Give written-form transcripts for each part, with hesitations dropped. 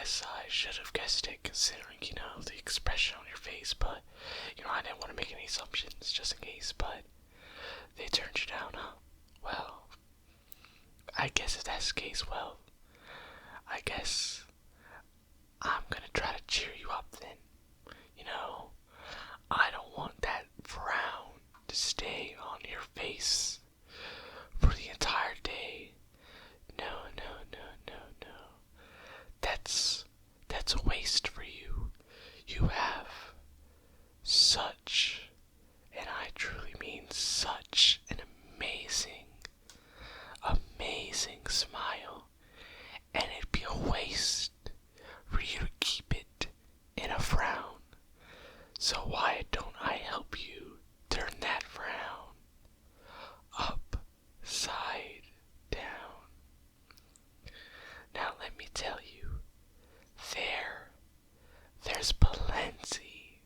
guess I should have guessed it considering, the expression on your face, but, I didn't want to make any assumptions just in case, but they turned you down, huh? Well, I guess if that's the case, I guess I'm gonna try to cheer you up then. I don't want that frown to stay on your face for the entire day. No, no, no, no, no. That's a waste for you. You have such, and I truly mean such, an amazing smile, and it'd be a waste for you to keep it in a frown. So why don't I help you turn that frown upside down? Now let me tell you, there's plenty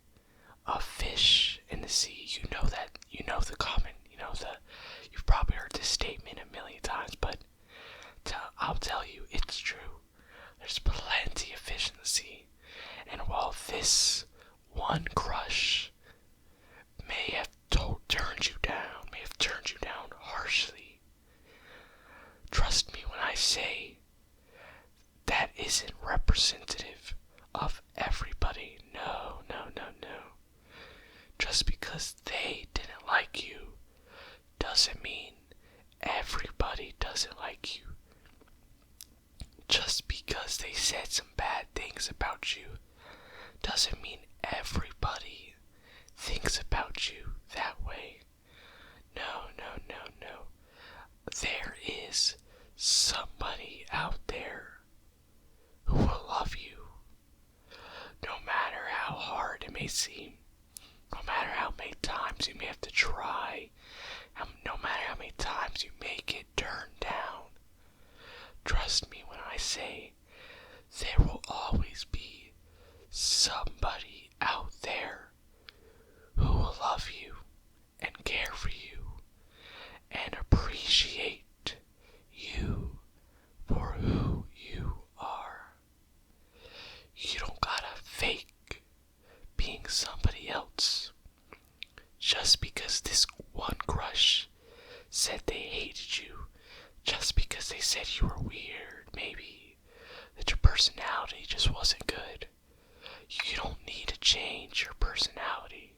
of fish in the sea. You know that, you've probably heard this statement a million times, but I'll tell you, it's true. There's plenty of fish in the sea, and while this one crush may have turned you down harshly, trust me when I say that isn't representative of everybody. No, no, no, no. Just because they didn't like you doesn't mean everybody doesn't like you. Just because they said some bad things about you doesn't mean everybody thinks about you that way. No, no, no, no. There is somebody out there who will love you, no matter how hard it may seem, no matter how many times you may have to try, no matter how many times you may get turned down. Trust me when I say there will always be somebody out there who will love you and care for you and appreciate you for who you are. You don't gotta fake being somebody else just because this one crush said they hated you, just because they said you were weird, maybe that your personality just wasn't good. You don't need to change your personality.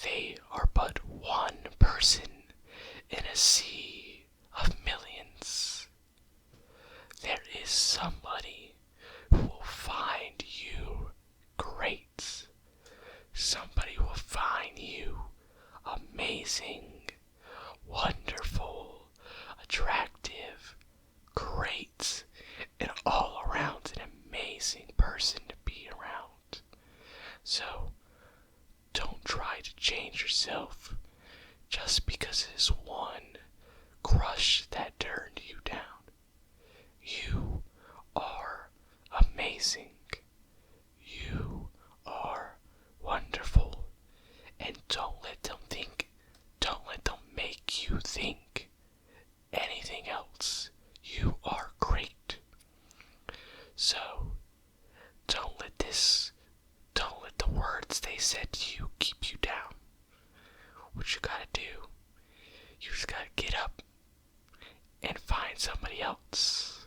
They are but one person in a sea of millions. There is somebody who will find you great. Somebody will find you amazing, wonderful, attractive, great, and all around an amazing person to be around. So, don't try to change yourself just because it is one crush that turned you down. You are amazing. You are wonderful. And don't let them make you think anything else. You are great. So, don't let the words they said to you keep you down. What you gotta do, you just gotta get up and find somebody else.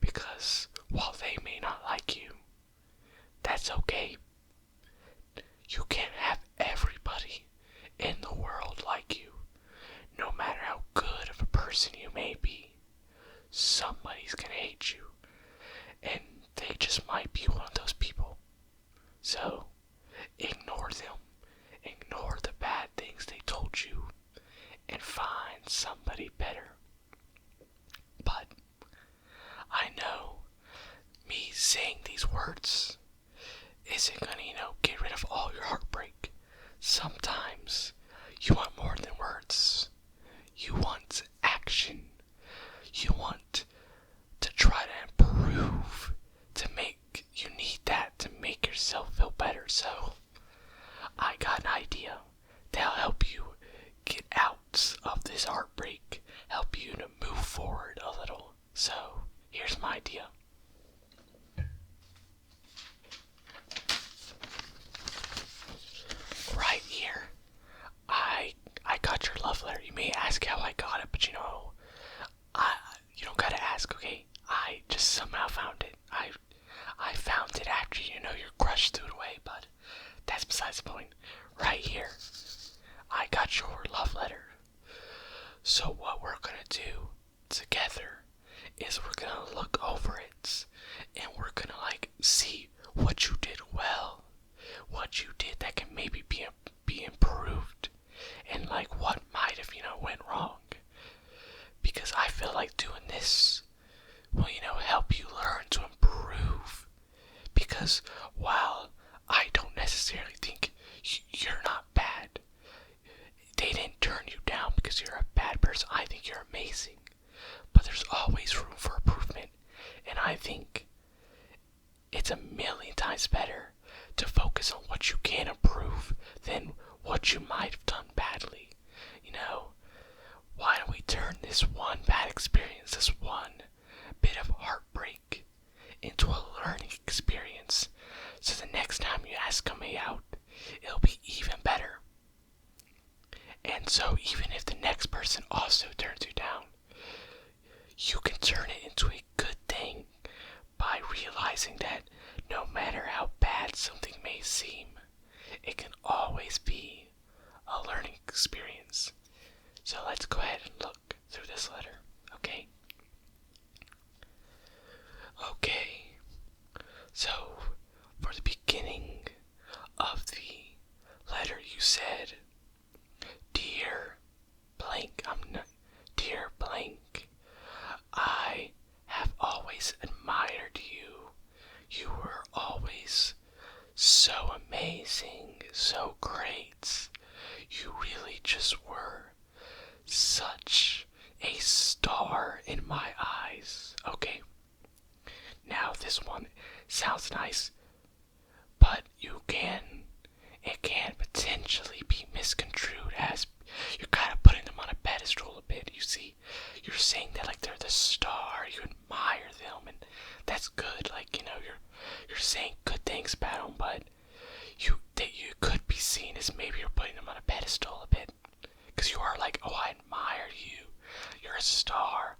Because while they may not like you, that's okay. You can't have everybody in the world like you. No matter how good of a person you may be, somebody's gonna hate you. And they just might be one of those people. So, ignore them. Ignore the bad things they told you. And find somebody better. But, I know, me saying these words isn't gonna, get rid of all your heartbreak. Sometimes, you want more than words. You want action. You want to try to improve, you need that to make yourself feel better. So, I got an idea that'll help you get out of this heartbreak, help you to move forward a little. So, here's my idea. love letter. You may ask how I got it, but you don't gotta ask, okay? I just somehow found it. I found it after your crush threw it away, but that's besides the point. Right here, I got your love letter. So what we're gonna do together is we're gonna look over it, and we're gonna see what you did well, what you did that can maybe be improved, and what might have went wrong. Because I feel like doing this will help you learn to improve. Because while I don't necessarily think you're not bad, they didn't turn you down because you're a bad person. I think you're amazing, but there's always room for improvement, and I think it's a million times better to focus on what you can improve than what you might have done badly. Why don't we turn this one bad experience, this one bit of heartbreak, into a learning experience, so the next time you ask me out, it'll be even better. And so even if the next person also turns you down, you can turn it into a good thing by realizing that no matter how bad something may seem, it can always be a learning experience. So let's go ahead and look through this letter, okay? Okay, so for the beginning of the letter you said, Dear blank, Dear blank, I have always admired you. You were always so amazing, so great. You really just were such a star in my eyes. Okay, now this one sounds nice, but it can potentially be misconstrued as you're kind of putting them on a pedestal a bit. You see, you're saying that they're the star, you admire them, and that's good. You're saying good things about them, but you could be seen as maybe you're putting them on a pedestal a bit, because you are oh, I admire you. You're a star.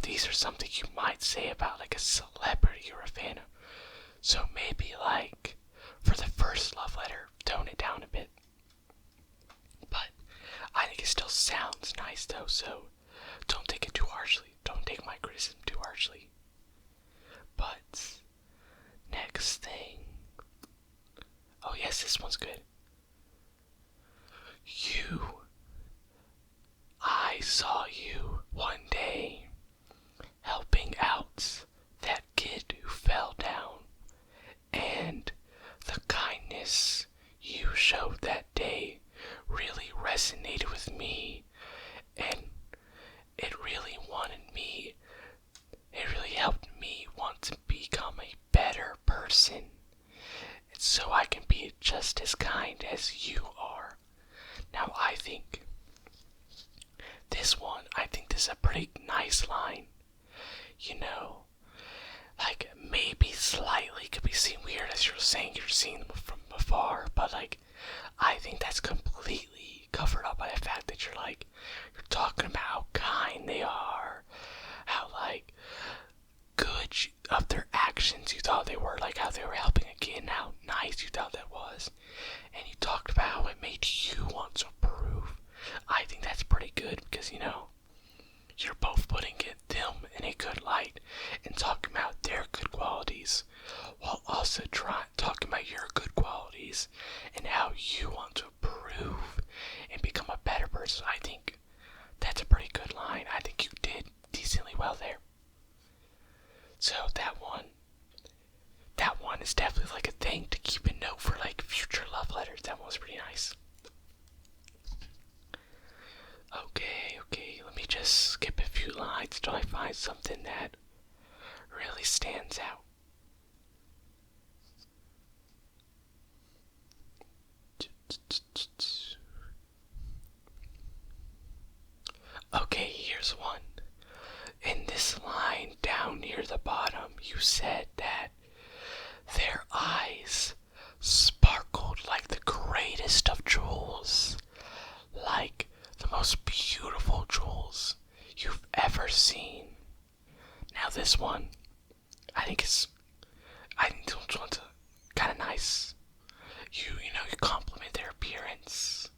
These are something you might say about a celebrity you're a fan of. So maybe for the first love letter, tone it down a bit. But I think it still sounds nice though, so don't take it too harshly. Don't take my criticism too harshly. But next thing. Oh yes, this one's good. I saw you one day helping out that kid who fell down, and the kindness you showed that day really resonated with me, and it really helped me want to become a better person, and so I can be just as kind as you are. Now I think this is a pretty nice line. Maybe slightly could be seen weird as you're saying you're seeing them from afar, but I think that's completely covered up by the fact that you're talking about how kind they are, how good of their actions you thought they were, how they were helping a kid, and how nice you thought that was, and you talked about how it made you want to improve. I think that's pretty good because you're both putting them in a good light and talking about their good qualities while also talking about your good qualities and how you want to improve and become a better person. I think that's a pretty good line. I think you did decently well there. So that one is definitely a thing to keep in note for future love letters. That one was pretty nice. Okay, let me just skip a few lines till I find something that really stands out. Okay, here's one. In this line down near the bottom, you said that their eyes sparkled like the greatest of jewels, like the most I think those ones are kind of nice. You compliment their appearance,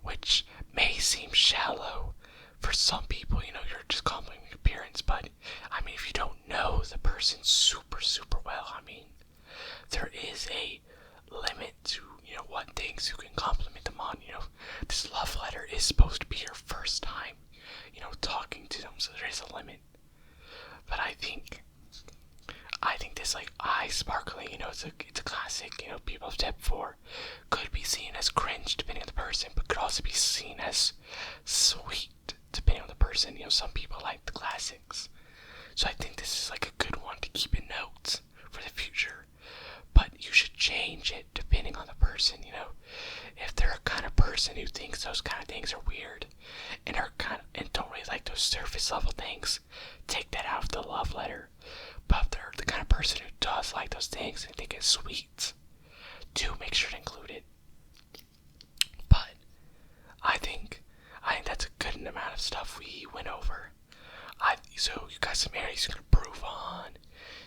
which may seem shallow for some people. You're just complimenting appearance, but I mean, if you don't know the person super, super well, I mean, there is a limit to, what things you can compliment them on. This love letter is supposed to be your first time, talking to them, so there is a limit. But I think this, like, eye sparkling, it's a classic, people have said before, could be seen as cringe depending on the person, but could also be seen as sweet depending on the person. Some people like the classics. So I think this is like a good one to keep in notes for the future. But you should change it depending on the person, If they're a kind of person who thinks those kind of things are weird and don't really like those surface level things, take that out of the love letter. But if they're the kind of person who does like those things and think it's sweet, do make sure to include it. But I think that's a good amount of stuff we went over. So you got some areas you can improve on.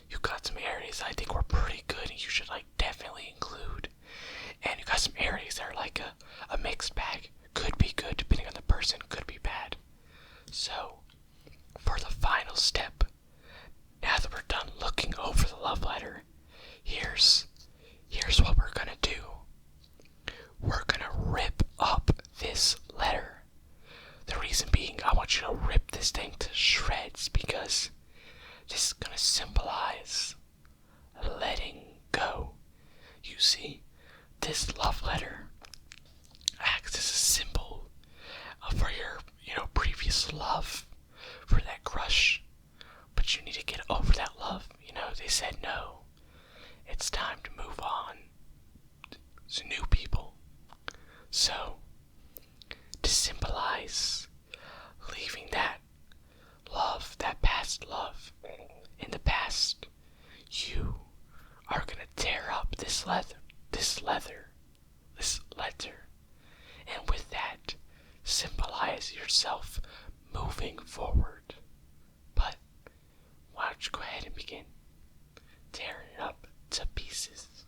You got some areas I think were pretty good and you should definitely include. And you got some areas that are like a mixed bag. Could be good depending on the person, could be bad. So for the final step, now that we're done looking over the love letter, here's what we're gonna do. We're gonna rip up this letter. The reason being, I want you to rip this thing to shreds because this is gonna symbolize letting go. You see, this love letter acts as a symbol for your, previous love, for that crush. But you need to get over that love. They said no. It's time to move on to new people. So, to symbolize leaving that love, that past love, in the past, you are gonna tear up this letter, and with that, symbolize yourself moving forward. But why don't you go ahead and begin tearing it up to pieces.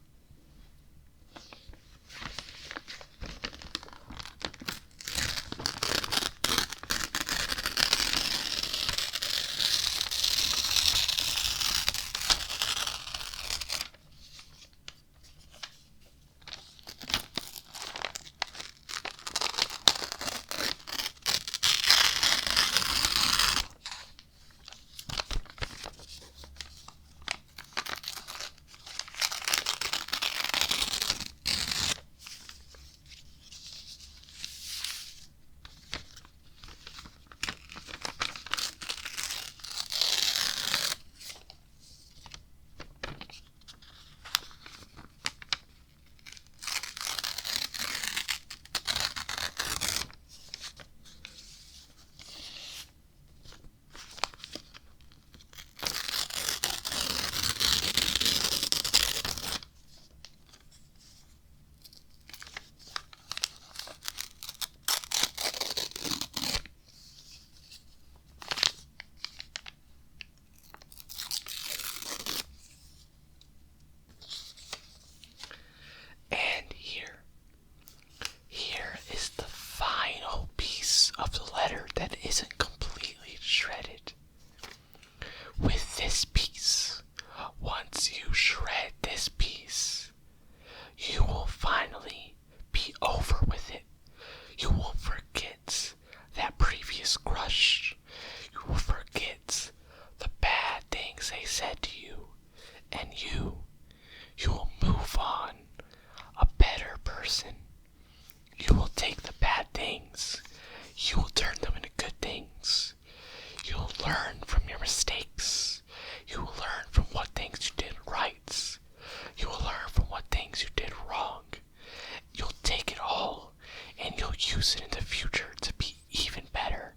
use it in the future to be even better.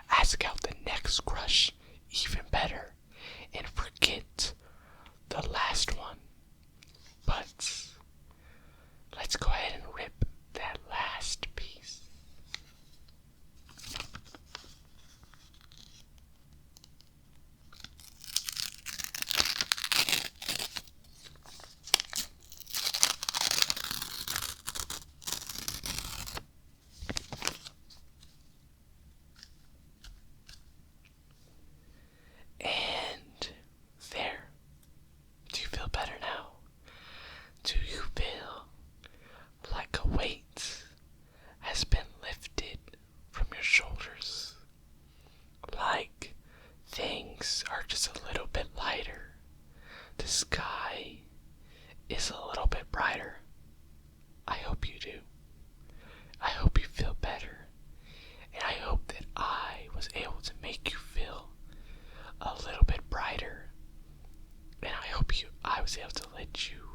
Ask out the next crush even better. And forget the last one. But let's go ahead and rip that last piece. lighter. The sky is a little bit brighter. I hope you do. I hope you feel better. And I hope that I was able to make you feel a little bit brighter. And I hope I was able to let you